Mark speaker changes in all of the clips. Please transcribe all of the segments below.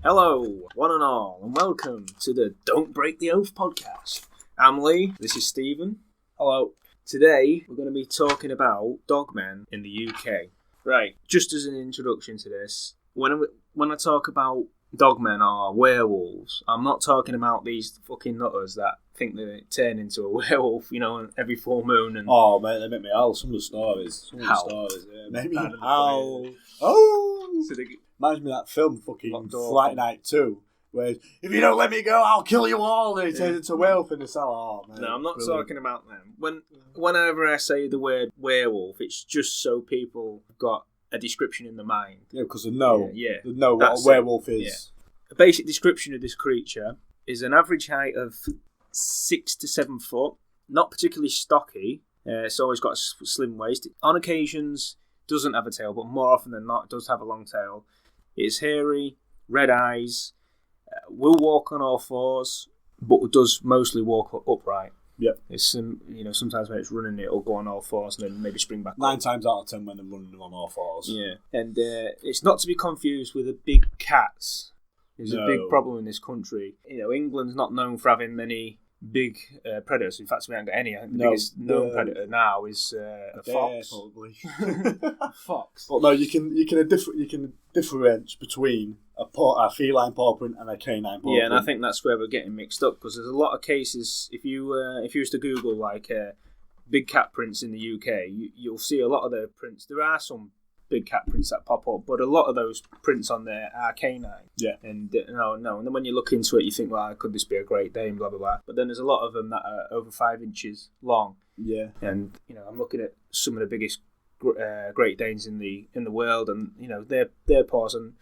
Speaker 1: Hello, one and all, and welcome to the Don't Break the Oath podcast. I'm Lee, this is Stephen. Hello. Today, we're going to be talking about dogmen in the UK. Right, just as an introduction to this, when I talk about dogmen or werewolves, I'm not talking about these fucking nutters that think they turn into a werewolf, every full moon. And
Speaker 2: oh, mate, they make me howl. Some of the stories. Make me howl. Oh!
Speaker 1: So
Speaker 2: reminds me of that film, fucking Flight Night 2, where, if you don't let me go, I'll kill you all. And he turns into a werewolf in the cell. Oh, man.
Speaker 1: No, I'm not talking about them. Whenever I say the word werewolf, it's just so people have got a description in their mind.
Speaker 2: Yeah, because they know.
Speaker 1: They
Speaker 2: know what a werewolf is.
Speaker 1: Yeah. A basic description of this creature is an average height of 6 to 7 foot, not particularly stocky. It's always got a slim waist. On occasions, doesn't have a tail, but more often than not, it does have a long tail. It's hairy, red eyes, will walk on all fours, but does mostly walk upright.
Speaker 2: Yep.
Speaker 1: It's sometimes when it's running, it'll go on all fours and then maybe spring back.
Speaker 2: 9 times out of 10 when they're running on all fours.
Speaker 1: Yeah, and it's not to be confused with the big cats. There's a big problem in this country. England's not known for having many big predators. In fact, we haven't got any. I think the biggest known predator now is a fox.
Speaker 2: Probably.
Speaker 1: A fox.
Speaker 2: But no, you can differentiate between a feline paw print and a canine paw print.
Speaker 1: Yeah, and I think that's where we're getting mixed up, because there's a lot of cases. If you was to Google big cat prints in the UK, you'll see a lot of their prints. There are some big cat prints that pop up, but a lot of those prints on there are canine.
Speaker 2: Yeah.
Speaker 1: And and then when you look into it, you think, well, could this be a Great Dane, blah blah blah. But then there's a lot of them that are over 5 inches long.
Speaker 2: Yeah.
Speaker 1: And I'm looking at some of the biggest Great Danes in the world, and their paws and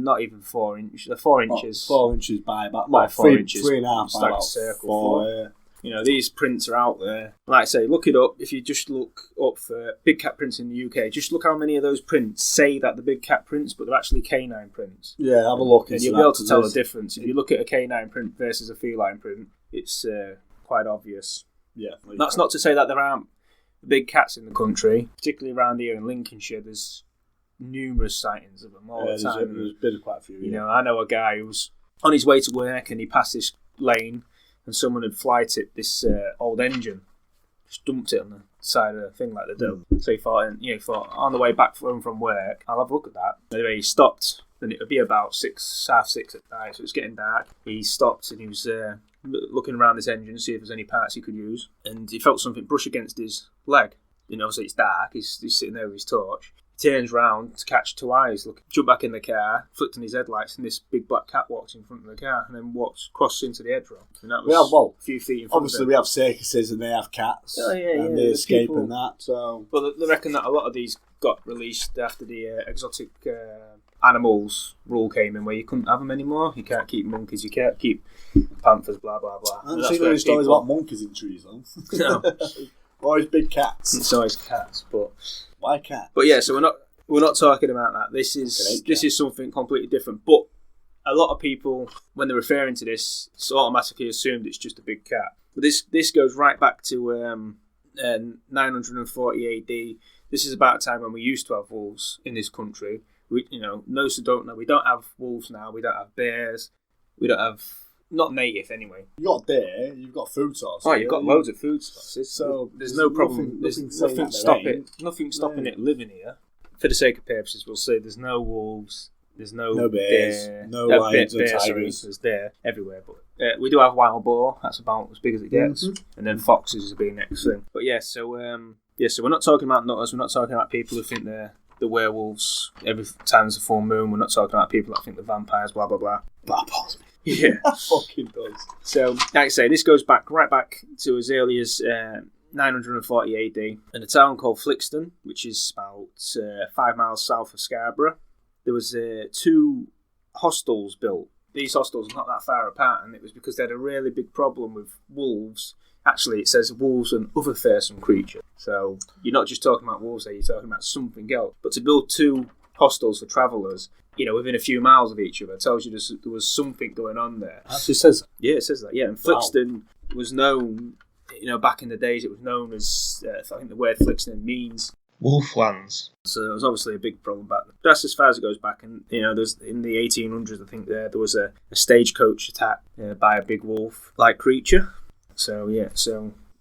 Speaker 1: not even 4 inches. They're 4 inches.
Speaker 2: 4 inches by about
Speaker 1: 4 inches.
Speaker 2: 3.5 by about
Speaker 1: circle
Speaker 2: 4. Yeah.
Speaker 1: These prints are out there. Like I say, look it up. If you just look up for big cat prints in the UK, just look how many of those prints say that they're big cat prints, but they're actually canine prints.
Speaker 2: Yeah, have a look.
Speaker 1: And you'll be able to tell the difference. If you look at a canine print versus a feline print, it's quite obvious.
Speaker 2: Yeah.
Speaker 1: That's not to say that there aren't big cats in the country, particularly around here in Lincolnshire. There's numerous sightings of them all the time.
Speaker 2: There's been quite a few.
Speaker 1: I know a guy who was on his way to work and he passed this lane, and someone had fly tipped this old engine, just dumped it on the side of the thing like they do. So he thought, on the way back home from work, I'll have a look at that. Anyway, he stopped, and it would be about 6:30 at night, so it was getting dark. He stopped and he was looking around this engine to see if there's any parts he could use, and he felt something brush against his leg. Obviously it's dark. He's sitting there with his torch. Turns round to catch two eyes, jump back in the car, flicked on his headlights, and this big black cat walks in front of the car and then crosses into the hedgerow. And that was a few feet in front
Speaker 2: obviously
Speaker 1: of him.
Speaker 2: We have circuses and they have cats. And they escape and that. So,
Speaker 1: but they reckon that a lot of these got released after the exotic animals rule came in, where you couldn't have them anymore. You can't keep monkeys, you can't keep panthers, blah blah blah.
Speaker 2: I haven't seen any stories about monkeys in trees though.
Speaker 1: No.
Speaker 2: Always big cats.
Speaker 1: It's always cats, but
Speaker 2: why cats?
Speaker 1: But yeah, so we're not talking about that. This is something completely different. But a lot of people, when they're referring to this, it's automatically assumed it's just a big cat. But this goes right back to 940 AD. This is about a time when we used to have wolves in this country. Those who don't know, we don't have wolves now. We don't have bears. We don't have. Not native, anyway.
Speaker 2: You got deer, you've got food sources.
Speaker 1: Oh, you've got loads of food sources.
Speaker 2: So
Speaker 1: there's no problem. There's nothing stopping it living here. For the sake of purposes, we'll say there's no wolves, there's no
Speaker 2: bears,
Speaker 1: deer,
Speaker 2: no lions or tigers.
Speaker 1: There's deer everywhere, but we do have wild boar. That's about as big as it gets, and then foxes is the next thing. But so we're not talking about nutters. We're not talking about people who think they're the werewolves every time there's a full moon. We're not talking about people that think they're vampires. Blah blah blah.
Speaker 2: That bothers me.
Speaker 1: Yeah,
Speaker 2: fucking does.
Speaker 1: So, like I say, this goes right back to as early as 940 AD, in a town called Flixton, which is about 5 miles south of Scarborough. There was 2 hostels built. These hostels are not that far apart, and it was because they had a really big problem with wolves. Actually, it says wolves and other fearsome creatures. So you're not just talking about wolves there, you're talking about something else. But to build 2 hostels for travellers, within a few miles of each other, tells you there was something going on there.
Speaker 2: Actually says that?
Speaker 1: Yeah, it says that. Yeah, and Flixton was known, back in the days, it was known as, I think the word Flixton means wolflands. So it was obviously a big problem back then. Just as far as it goes back, and there's in the 1800s, I think there was a stagecoach attack by a big wolf-like creature. So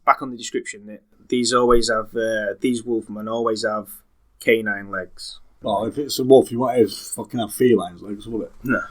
Speaker 1: back on the description, these wolfmen always have canine legs.
Speaker 2: Well, if it's a wolf, you might fucking have feline legs, would it?
Speaker 1: No.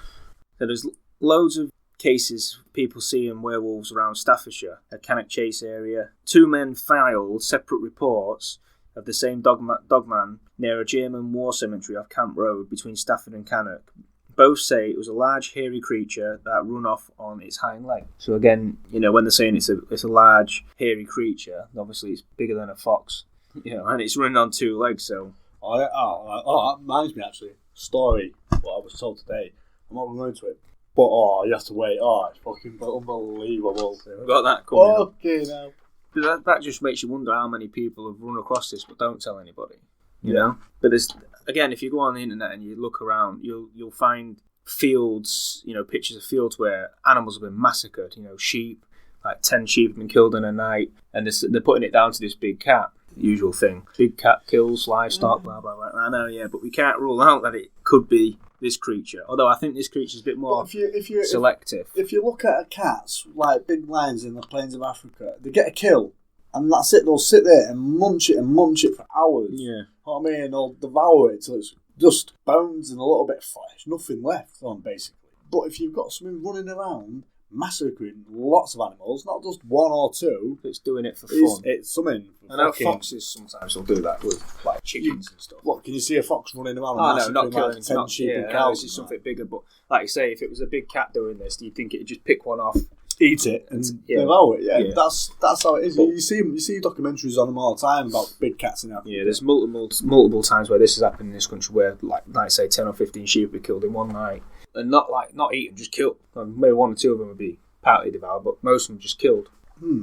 Speaker 1: So there's loads of cases of people seeing werewolves around Staffordshire, at Cannock Chase area. 2 men filed separate reports of the same dogman near a German war cemetery off Camp Road between Stafford and Cannock. Both say it was a large, hairy creature that run off on its hind leg. So again, when they're saying it's a large, hairy creature, obviously it's bigger than a fox, and it's running on 2 legs. So
Speaker 2: that reminds me actually. Story what I was told today. I'm not going to it, but you have to wait. It's fucking unbelievable.
Speaker 1: We've got that coming up.
Speaker 2: Okay, now.
Speaker 1: That just makes you wonder how many people have run across this but don't tell anybody. You know? But there's, again, if you go on the internet and you look around, you'll find fields, pictures of fields where animals have been massacred. Sheep, like 10 sheep have been killed in a night, and they're putting it down to this big cat. Usual thing. Big cat kills livestock, blah, blah, blah. I know, but we can't rule out that it could be this creature. Although I think this creature's a bit more selective.
Speaker 2: If you look at cats, like big lions in the plains of Africa, they get a kill, and that's it. They'll sit there and munch it for hours.
Speaker 1: Yeah.
Speaker 2: You know what I mean? They'll devour it till it's just bones and a little bit of flesh. Nothing left on, basically. But if you've got something running around, massacring lots of animals, not just 1 or 2.
Speaker 1: It's doing it for fun.
Speaker 2: It's something.
Speaker 1: I know foxes sometimes will do that with like chickens and stuff.
Speaker 2: What, can you see a fox running around?
Speaker 1: No, not killing
Speaker 2: 10 sheep and cows.
Speaker 1: This is something bigger, but like you say, if it was a big cat doing this, do you think it'd just pick one off,
Speaker 2: eat it, and devour it? Yeah. That's how it is. You see documentaries on them all the time about big cats in Africa.
Speaker 1: Yeah, there's multiple times where this has happened in this country where, like say, 10 or 15 sheep were killed in one night, and not eaten, just killed. Maybe 1 or 2 of them would be partly devoured, but most of them just killed. There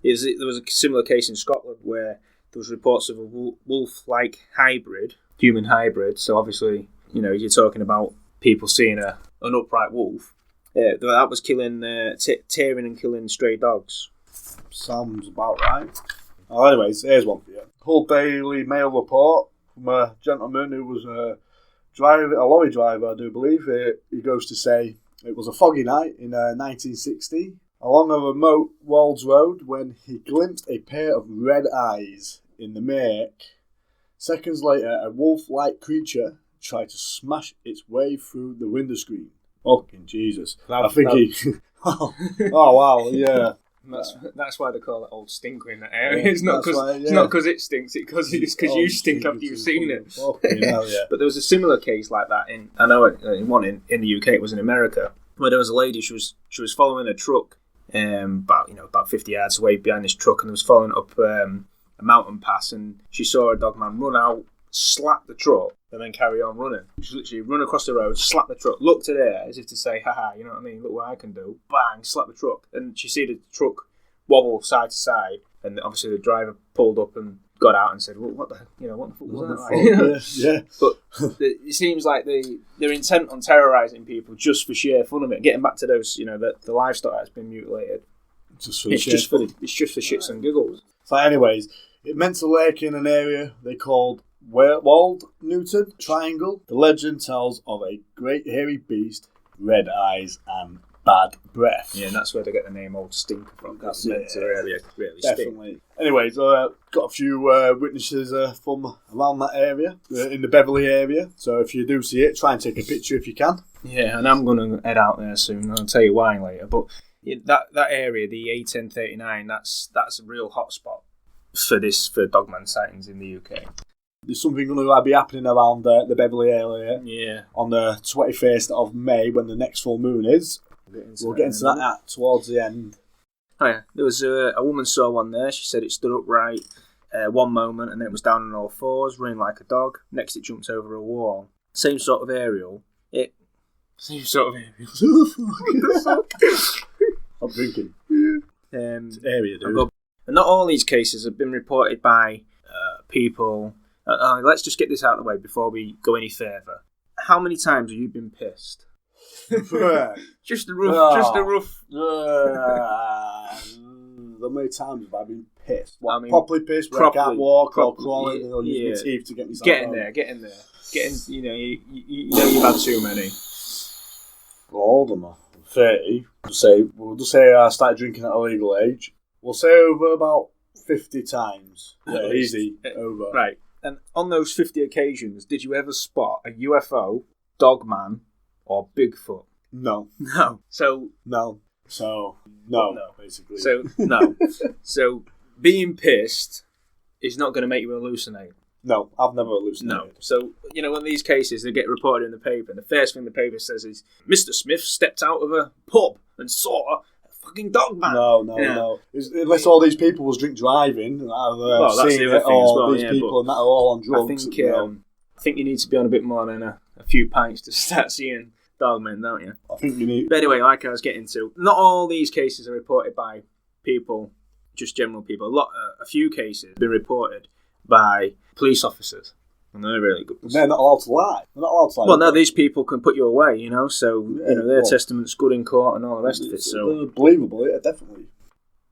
Speaker 1: was a similar case in Scotland where there was reports of a wolf-like human hybrid. So obviously, you're talking about people seeing an upright wolf. That was killing, tearing and killing stray dogs.
Speaker 2: Sounds about right. Anyways, here's one for you. Hull Daily Mail report from a gentleman who was a lorry driver, I do believe. He goes to say it was a foggy night in 1960 along a remote Wolds Road when he glimpsed a pair of red eyes in the make. Seconds later, a wolf-like creature tried to smash its way through the window screen. Fucking Jesus. Oh, wow, yeah.
Speaker 1: That's why they call it Old Stinker in that area. It's not because it stinks, it's because you stink after you've seen it.
Speaker 2: Hell, yeah.
Speaker 1: But there was a similar case like that in one in the UK. It was in America where there was a lady. She was following a truck, about 50 yards away behind this truck, and was following up a mountain pass, and she saw a dogman run out, slap the truck, and then carry on running. She literally run across the road, slap the truck, looked at her as if to say, haha, you know what I mean, look what I can do. Bang, slap the truck. And she see the truck wobble side to side, and obviously the driver pulled up and got out and said, well, what the fuck was that?
Speaker 2: Yeah.
Speaker 1: But it seems like they're intent on terrorising people just for sheer fun of it. Getting back to those, the livestock that's been mutilated. It's just for shits and giggles.
Speaker 2: So anyways, it meant a lake in an area they called Wald Newton Triangle. The legend tells of a great hairy beast, red eyes and bad breath.
Speaker 1: Yeah, and that's where they get the name Old Stinker from. That's meant to really
Speaker 2: definitely stink. Anyways, got a few witnesses from around that area, in the Beverley area. So if you do see it, try and take a picture if you can.
Speaker 1: Yeah, and I'm going to head out there soon. I'll tell you why later. But that area, the A1039, that's a real hotspot for dogman sightings in the UK.
Speaker 2: There's something going to be happening around the Beverley area.
Speaker 1: Yeah.
Speaker 2: On the 21st of May, when the next full moon is. We'll get into that towards the end.
Speaker 1: Oh yeah, there was a woman saw one there. She said it stood upright one moment and then it was down on all fours, running like a dog. Next it jumped over a wall. Same sort of aerial. Same sort of aerial.
Speaker 2: I'm drinking.
Speaker 1: Area, dude. And not all these cases have been reported by people. Let's just get this out of the way before we go any further. How many times have you been pissed? Just a rough.
Speaker 2: how many times have I been pissed?
Speaker 1: I mean,
Speaker 2: properly pissed, where I can't walk or crawling, and I'll use my teeth to get myself
Speaker 1: Get in there. You know, you've had too many.
Speaker 2: Well, older, man. 30. We'll just say I started drinking at a legal age. We'll say over about 50 times. Yeah, easy. Over.
Speaker 1: Right. And on those 50 occasions, did you ever spot a UFO, Dogman, or Bigfoot?
Speaker 2: No. Basically.
Speaker 1: So being pissed is not going to make you hallucinate.
Speaker 2: No, I've never hallucinated.
Speaker 1: No. So, you know, in these cases, they get reported in the paper, and the first thing the paper says is, Mr. Smith stepped out of a pub and saw a fucking Dogman.
Speaker 2: No. Unless all these people was drink driving,
Speaker 1: that's the other thing as well.
Speaker 2: These people and that are all on drugs.
Speaker 1: I think you need to be on a bit more than a few pints to start seeing Dogmen, don't you?
Speaker 2: I think you need...
Speaker 1: But anyway, like I was getting to, not all these cases are reported by people, just general people. A few cases have been reported by police officers, and they're really good.
Speaker 2: They're not allowed to lie.
Speaker 1: Well, no, these people can put you away, you know, so their testament's good in court and all the rest of it. So
Speaker 2: they're believable, yeah, definitely.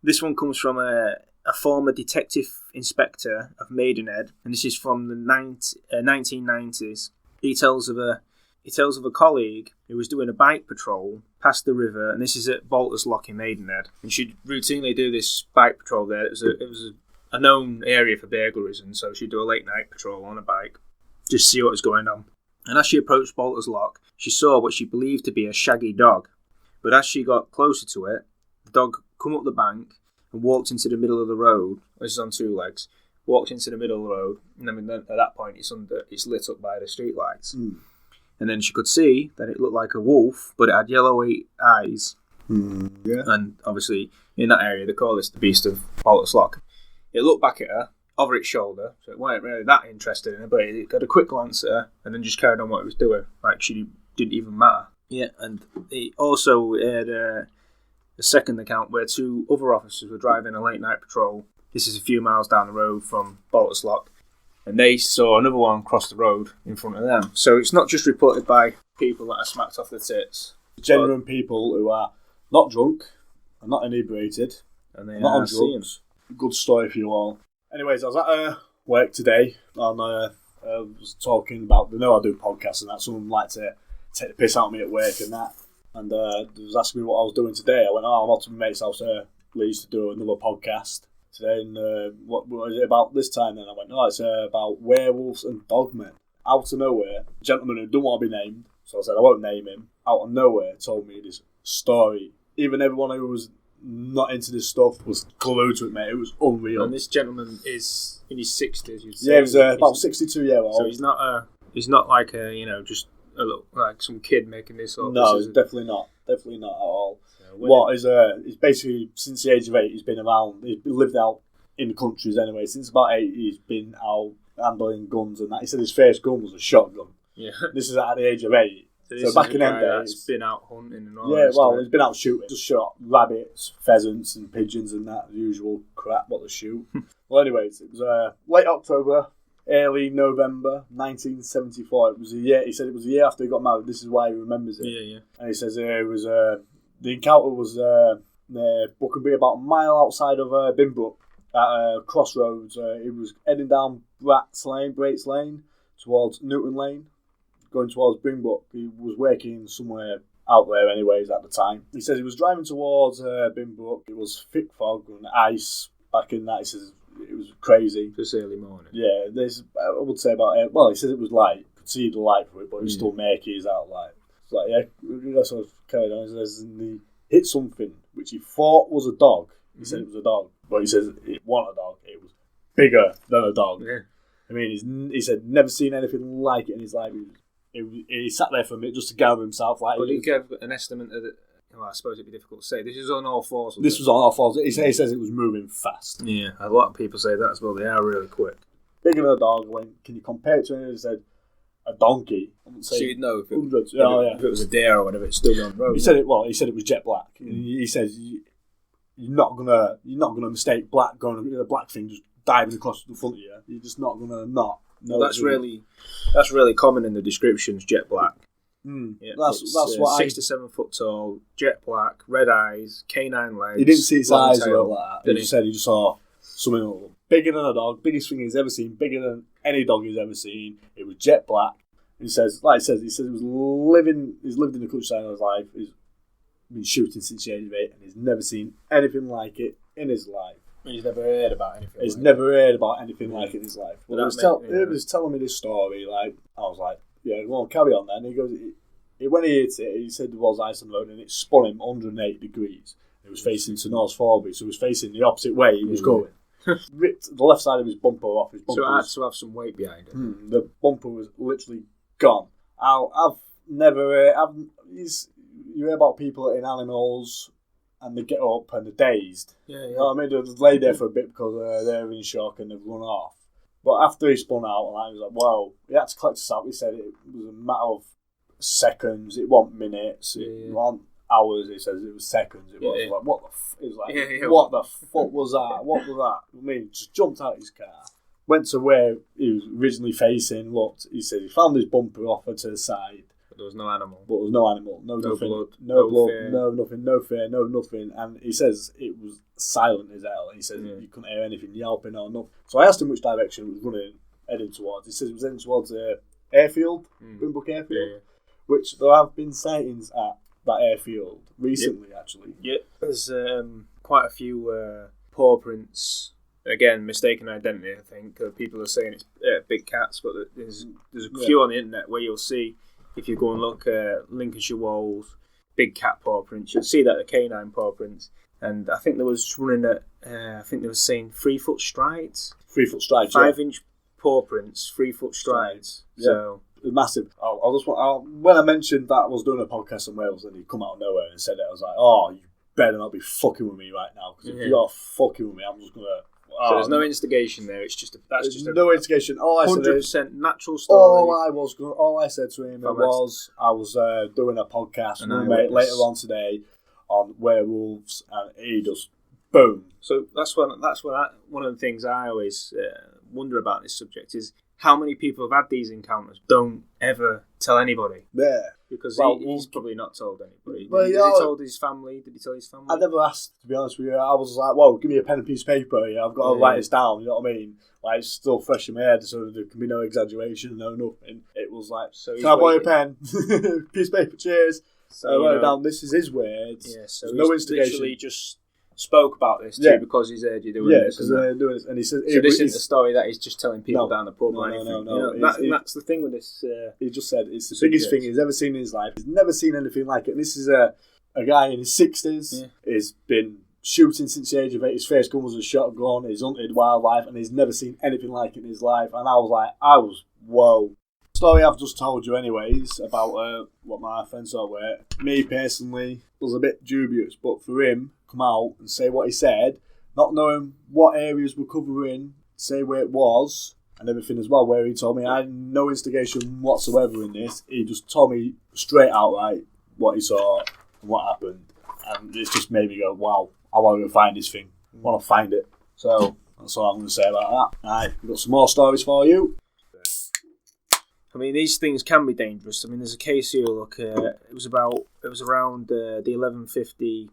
Speaker 1: This one comes from a former detective inspector of Maidenhead, and this is from the 1990s. He tells of a colleague who was doing a bike patrol past the river, and this is at Bolter's Lock in Maidenhead, and she'd routinely do this bike patrol there. It was a known area for burglaries, and so she'd do a late night patrol on a bike, just see what was going on. And as she approached Bolter's Lock, she saw what she believed to be a shaggy dog. But as she got closer to it, the dog come up the bank and walked into the middle of the road. This is on two legs. Walked into the middle of the road, and then at that point it's lit up by the street lights. And then she could see that it looked like a wolf, but it had yellowy eyes.
Speaker 2: Yeah.
Speaker 1: And obviously in that area they call this the Beast of Bolter's Lock. It looked back at her, over its shoulder, so it weren't really that interested in her, but it got a quick glance at her, and then just carried on what it was doing, like she didn't even matter. Yeah, and he also had a second account where two other officers were driving a late night patrol. This is a few miles down the road from Bolter's Lock, and they saw another one cross the road in front of them. So it's not just reported by people that are smacked off the tits.
Speaker 2: Genuine people who are not drunk, are not inebriated,
Speaker 1: and they
Speaker 2: not
Speaker 1: are
Speaker 2: on drugs. Good story for you all. Anyways, I was at work today, and I was talking about, I do podcasts and that, someone like to take the piss out of me at work and that, and they was asking me what I was doing today. I went, I'm out to my mate's house Leeds to do another podcast today, and what is it about this time? And I went, it's about werewolves and dogmen. Out of nowhere, a gentleman who don't want to be named, so I said I won't name him, out of nowhere told me this story. Even everyone who was not into this stuff was glued to it, mate. It was unreal.
Speaker 1: And this gentleman is in his 60s. You'd say.
Speaker 2: Yeah, he was about 62 years old.
Speaker 1: So he's not like just a little, like some kid making this up.
Speaker 2: No, definitely not at all. He's basically since the age of 8 he's been around. He's lived out in the countries anyway. Since about 8 he's been out handling guns and that. He said his first gun was a shotgun.
Speaker 1: Yeah.
Speaker 2: This is at the age of 8. So back in them days,
Speaker 1: he's been out hunting and all.
Speaker 2: Yeah, he's been out shooting. Just shot rabbits, pheasants, and pigeons and that usual crap what they shoot. Well, anyways, it was late October, early November, 1974. It was a year. He said it was a year after he got married. This is why he remembers it.
Speaker 1: Yeah.
Speaker 2: And he says it was the encounter was near Buckenby, about a mile outside of Binbrook, at Crossroads. He was heading down Braits Lane towards Newton Lane, going towards Binbrook. He was working somewhere out there anyways at the time. He says he was driving towards Binbrook. It was thick fog and ice back in that. He says it was crazy.
Speaker 1: This early morning.
Speaker 2: Yeah, I would say about 8. Well, he says it was light. Could see the light for it, but it was still murky as out light. It's like, yeah, that's what I was carried on. He says he hit something which he thought was a dog. He said it was a dog, but he says it wasn't a dog. It was bigger than a dog.
Speaker 1: Yeah.
Speaker 2: I mean, he said never seen anything like it in his life. He sat there for a minute just to gather himself. Like,
Speaker 1: but he gave an estimate of it. Well, I suppose it'd be difficult to say. This is on all fours.
Speaker 2: This was on all fours. He says it was moving fast.
Speaker 1: Yeah, a lot of people say that as well. They are really quick.
Speaker 2: Bigger than a dog. Can you compare it to anything? He said a donkey.
Speaker 1: So you'd know if
Speaker 2: it
Speaker 1: was a deer or whatever. It's still on the road.
Speaker 2: He said it. Well, he said it was jet black. He says you're not gonna mistake black going a black thing just diving across the front of you. You're just not gonna not.
Speaker 1: No, that's really common in the descriptions. Jet black. Yeah,
Speaker 2: that's what
Speaker 1: 6 to 7 foot tall, jet black, red eyes, canine legs.
Speaker 2: He didn't see its eyes
Speaker 1: tail,
Speaker 2: like that. He just said he just saw something bigger than a dog, biggest thing he's ever seen, bigger than any dog he's ever seen. It was jet black. He says, he lived in the countryside all his life. He's been shooting since the age of 8, and he's never seen anything like it in his life.
Speaker 1: He's never heard about anything.
Speaker 2: He's never heard about anything like it in his life. Well, he was telling me this story. Like, I was like, yeah, go on, carry on. Then he goes, when he hit it, he said there was ice on the road, and it spun him 108 degrees. It was facing to North Forby, so he was facing the opposite way he was going. Ripped the left side of his bumper off. His bumper
Speaker 1: so it had to have some weight behind it.
Speaker 2: The bumper was literally gone. I've never. You hear about people hitting animals and they get up and they're dazed.
Speaker 1: Yeah.
Speaker 2: You know what I mean? They lay there for a bit because they're in shock and they've run off. But after he spun out, and I was like, wow, he had to collect us out. He said it was a matter of seconds. It wasn't minutes. It wasn't hours. He says it was seconds. It was like, what the? It was like, what the fuck was that? What was that? I mean, just jumped out of his car. Went to where he was originally facing, looked, he said he found his bumper off to the side.
Speaker 1: But there was no animal.
Speaker 2: But there was no animal. No nothing,
Speaker 1: blood.
Speaker 2: No blood.
Speaker 1: Fear.
Speaker 2: No nothing. No fear. No nothing. And he says it was silent as hell. He says you couldn't hear anything yelping or nothing. So I asked him which direction it was heading towards. He says it was heading towards the airfield, Bimbrook Airfield, which there have been sightings at that airfield recently, actually.
Speaker 1: Yeah, there's quite a few paw prints. Again, mistaken identity, I think. People are saying it's big cats, but there's a few on the internet where you'll see, if you go and look at Lincolnshire Wolves, big cat paw prints, you'll see that the canine paw prints. And I think there was running at, I think they were saying 3 foot strides.
Speaker 2: 3 foot strides,
Speaker 1: 5-inch paw prints, 3 foot strides.
Speaker 2: Yeah.
Speaker 1: So
Speaker 2: massive. When I mentioned that I was doing a podcast on Wales and he'd come out of nowhere and said it, I was like, oh, you better not be fucking with me right now, because if you're fucking with me, I'm just going to...
Speaker 1: So there's no instigation there. It's just
Speaker 2: no instigation. All I
Speaker 1: 100%
Speaker 2: said
Speaker 1: natural story.
Speaker 2: All I said to him was I was doing a podcast later on today on werewolves, and he just boom.
Speaker 1: So that's one of the things I always wonder about this subject is how many people have had these encounters don't ever tell anybody.
Speaker 2: Yeah.
Speaker 1: Because he's probably not told anybody.
Speaker 2: Well,
Speaker 1: Has he told his family? Did he tell his family?
Speaker 2: I never asked, to be honest with you. I was like, well, give me a pen and piece of paper. Yeah, I've got to write this down, you know what I mean? Like, it's still fresh in my head, so there can be no exaggeration, no nothing. It was like, can I borrow a pen? Piece of paper, cheers. So I wrote down, this is his words.
Speaker 1: Yeah, so
Speaker 2: no instigation.
Speaker 1: Literally just spoke about this too because he's heard you doing this.
Speaker 2: Yeah, because they're doing this. And he said,
Speaker 1: so this isn't a story that he's just telling people down the pub or anything.
Speaker 2: No.
Speaker 1: That's the thing with this.
Speaker 2: He just said it's the biggest thing he's ever seen in his life. He's never seen anything like it. And this is a guy in his 60s. Yeah. He's been shooting since the age of 8. His first gun was a shotgun. He's hunted wildlife, and he's never seen anything like it in his life. And I was whoa. Story I've just told you anyways about what my friends saw were, me personally was a bit dubious, but for him come out and say what he said, not knowing what areas we're covering, say where it was and everything as well, where he told me I had no instigation whatsoever in this. He just told me straight outright what he saw and what happened, and it's just made me go, wow, I want to go find this thing. I want to find it. So that's all I'm going to say about that. Alright, we've got some more stories for you.
Speaker 1: I mean, these things can be dangerous. I mean, there's a case here. Look, it was around the 1150.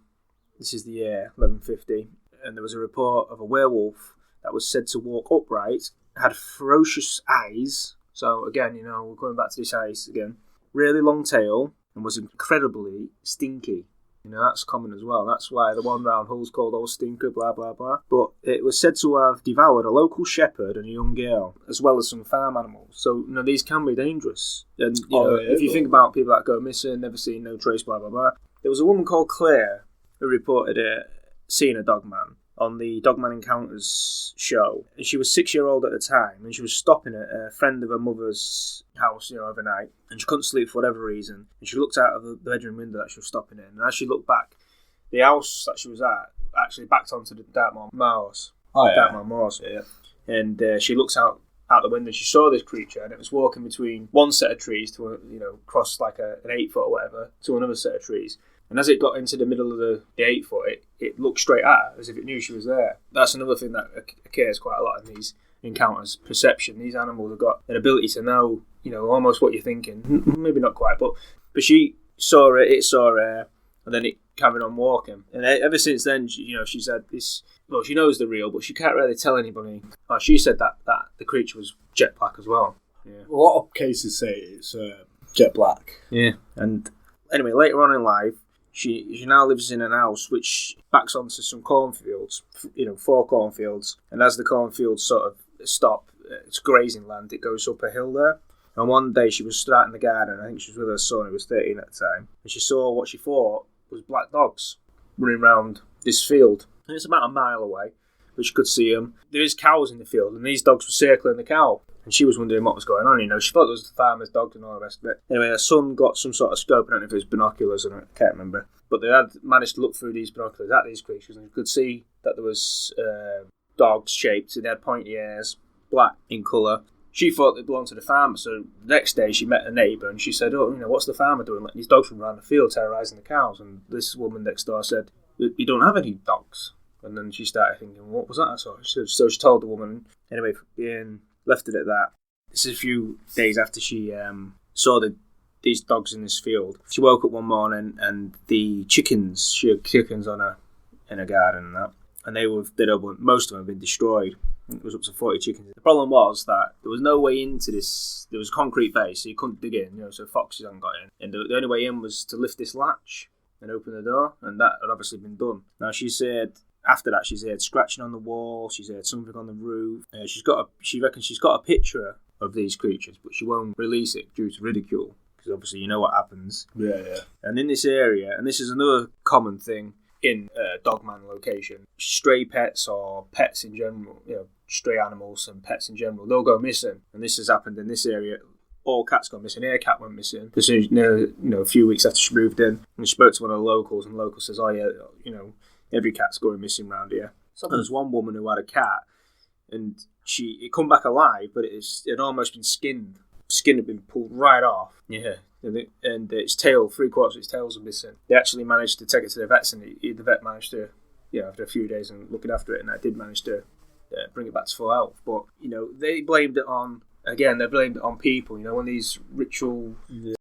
Speaker 1: This is the year 1150, and there was a report of a werewolf that was said to walk upright, had ferocious eyes. So again, we're going back to this eyes again. Really long tail, and was incredibly stinky. That's common as well. That's why the one round hole's called Old Stinker, blah, blah, blah. But it was said to have devoured a local shepherd and a young girl, as well as some farm animals. So, these can be dangerous. And, if you think about people that go missing, never seen, no trace, blah, blah, blah. There was a woman called Claire who reported seeing a dogman on the Dogman Encounters show. And she was 6-year-old at the time, and she was stopping at a friend of her mother's house, overnight, and she couldn't sleep for whatever reason. And she looked out of the bedroom window that she was stopping in, and as she looked back, the house that she was at actually backed onto the Dartmoor Moors.
Speaker 2: Oh, yeah.
Speaker 1: Dartmoor Moors. Yeah. And she looks out the window, and she saw this creature, and it was walking between one set of trees to, cross like an 8 foot or whatever, to another set of trees. And as it got into the middle of the 8 foot, it looked straight at her as if it knew she was there. That's another thing that occurs quite a lot in these encounters. Perception. These animals have got an ability to know almost what you're thinking. Maybe not quite, but she saw it saw her, and then it carried on walking. And ever since then, she's had this. Well, she knows they're real, but she can't really tell anybody. She said that the creature was jet black as well. Yeah.
Speaker 2: A lot of cases say it's jet black.
Speaker 1: Yeah, and anyway, later on in life, she now lives in an house which backs onto some cornfields, 4 cornfields, and as the cornfields sort of stop, it's grazing land, it goes up a hill there. And one day she was starting the garden, I think she was with her son, who was 13 at the time, and she saw what she thought was black dogs running around this field. And it's about a mile away, but she could see them. There is cows in the field, and these dogs were circling the cow. And she was wondering what was going on, She thought it was the farmer's dogs and all the rest of it. Anyway, her son got some sort of scope. I don't know if it was binoculars or I can't remember. But they had managed to look through these binoculars at these creatures, and you could see that there was dogs shaped. They had pointy ears, black in colour. She thought they belonged to the farmer, so the next day she met a neighbour and she said, what's the farmer doing? Letting these dogs run around the field, terrorising the cows. And this woman next door said, "We don't have any dogs." And then she started thinking, what was that? So she told the woman. Anyway, left it at that. This is a few days after she saw these dogs in this field. She woke up one morning and she had chickens in her garden and most of them had been destroyed. It was up to 40 chickens. The problem was that there was no way into this. There was a concrete base, so you couldn't dig in, so foxes hadn't got in. And the only way in was to lift this latch and open the door, and that had obviously been done. Now, she said, after that, she's heard scratching on the wall, she's heard something on the roof. She reckons she's got a picture of these creatures, but she won't release it due to ridicule, because obviously you know what happens.
Speaker 2: Yeah.
Speaker 1: And in this area, and this is another common thing in Dogman location, stray pets or pets in general, stray animals and pets in general, they'll go missing. And this has happened in this area. All cats gone missing. Her cat went missing as soon as, a few weeks after she moved in. And she spoke to one of the locals, and the local says, every cat's going missing around here. So there's one woman who had a cat, and it come back alive, but it had almost been skinned. Skin had been pulled right off. Yeah. And its tail, 3/4 of its tail was missing. They actually managed to take it to the vets, and the vet managed to, after a few days and looking after it, and I did manage to bring it back to full health. But, they blamed it on, again, they blamed it on people, when these ritual